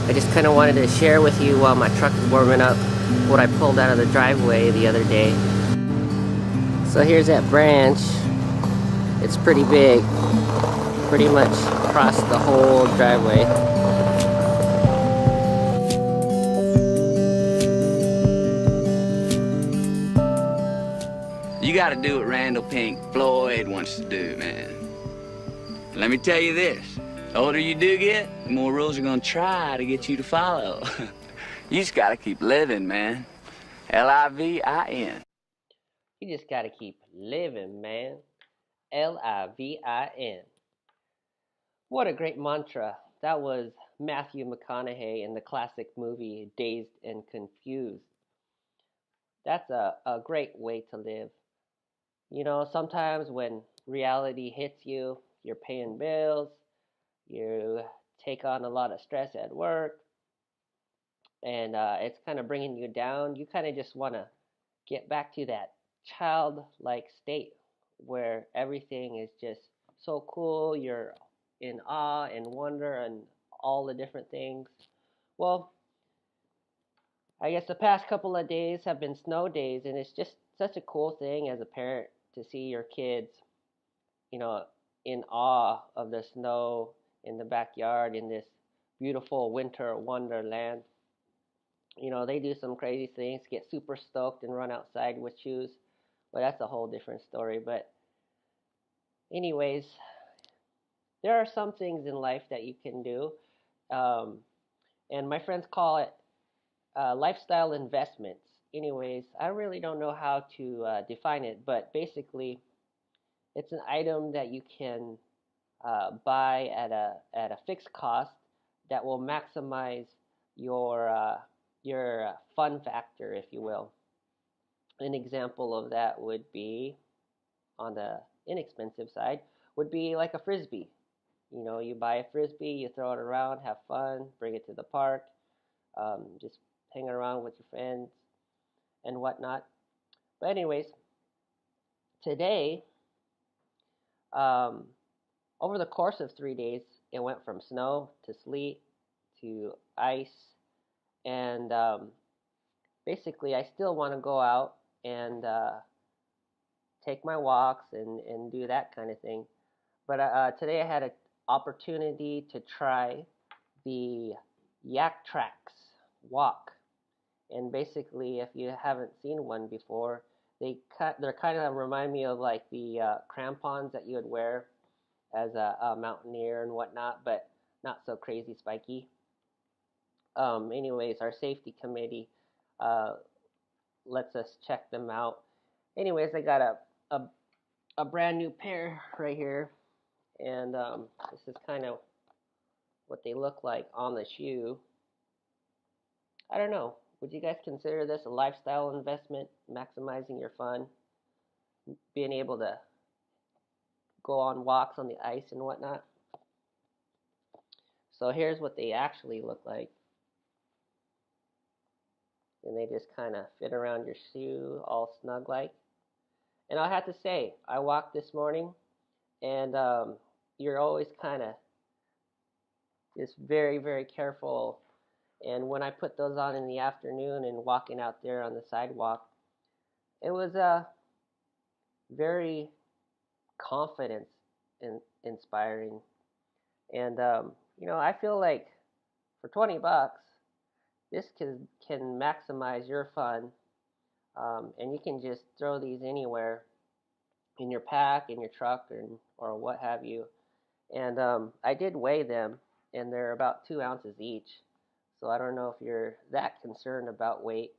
I just kind of wanted to share with you while my truck is warming up what I pulled out of the driveway the other day. So here's that branch. It's pretty big. Pretty much across the whole driveway. You gotta do what Randall Pink Floyd wants to do, man. Let me tell you this, the older you do get, the more rules are gonna try to get you to follow. You just gotta keep living, man. L-I-V-I-N. You just gotta keep living, man. L-I-V-I-N. What a great mantra. That was Matthew McConaughey in the classic movie Dazed and Confused. That's a great way to live. You know, sometimes when reality hits you, you're paying bills, you take on a lot of stress at work, and it's kind of bringing you down. You kind of just want to get back to that childlike state where everything is just so cool. You're in awe and wonder and all the different things. Well, I guess the past couple of days have been snow days, and it's just such a cool thing as a parent to see your kids, you know, in awe of the snow in the backyard in this beautiful winter wonderland. You know, they do some crazy things, get super stoked and run outside with shoes. But that's a whole different story. But anyways, there are some things in life that you can do. Um, and my friends call it lifestyle investments. Anyways, I really don't know how to define it, but basically, it's an item that you can buy at a fixed cost that will maximize your fun factor, if you will. An example of that would be on the inexpensive side would be like a frisbee. You know, you buy a frisbee, you throw it around, have fun, bring it to the park, just hang around with your friends and whatnot. But anyways, today, um, over the course of 3 days, it went from snow to sleet to ice, and basically, I still want to go out and take my walks and do that kind of thing. But today I had an opportunity to try the Yak Tracks walk. And basically, if you haven't seen one before, they're kind of remind me of like the crampons that you would wear as a mountaineer and whatnot, but not so crazy spiky. Anyways, our safety committee uh, lets us check them out. Anyways, I got a, a brand new pair right here, and this is kind of what they look like on the shoe. I don't know. Would you guys consider this a lifestyle investment, maximizing your fun, being able to go on walks on the ice and whatnot? So here's what they actually look like. And they just kind of fit around your shoe all snug like. And I have to say, I walked this morning, and you're always kind of just very, very careful. And when I put those on in the afternoon and walking out there on the sidewalk, it was very confidence inspiring. And you know, I feel like for 20 bucks, this can maximize your fun, and you can just throw these anywhere in your pack, in your truck, or what have you. And I did weigh them, and they're about 2 ounces each. So I don't know if you're that concerned about weight,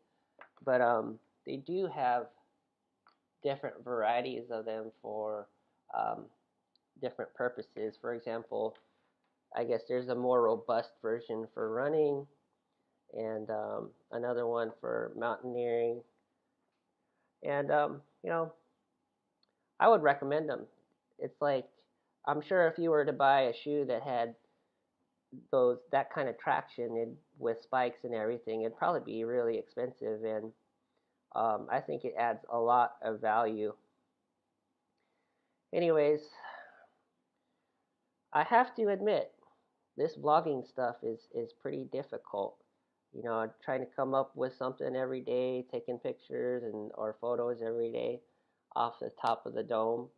but they do have different varieties of them for um, different purposes. For example, I guess there's a more robust version for running, and another one for mountaineering. And you know, I would recommend them. It's like I'm sure if you were to buy a shoe that had that kind of traction with spikes and everything, it'd probably be really expensive, and I think it adds a lot of value. Anyways, I have to admit, this vlogging stuff is pretty difficult. Trying to come up with something every day, taking pictures and or photos every day off the top of the dome,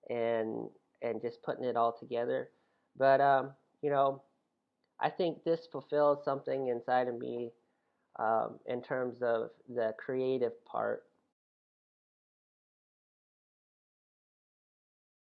and just putting it all together. But you know, I think this fulfills something inside of me in terms of the creative part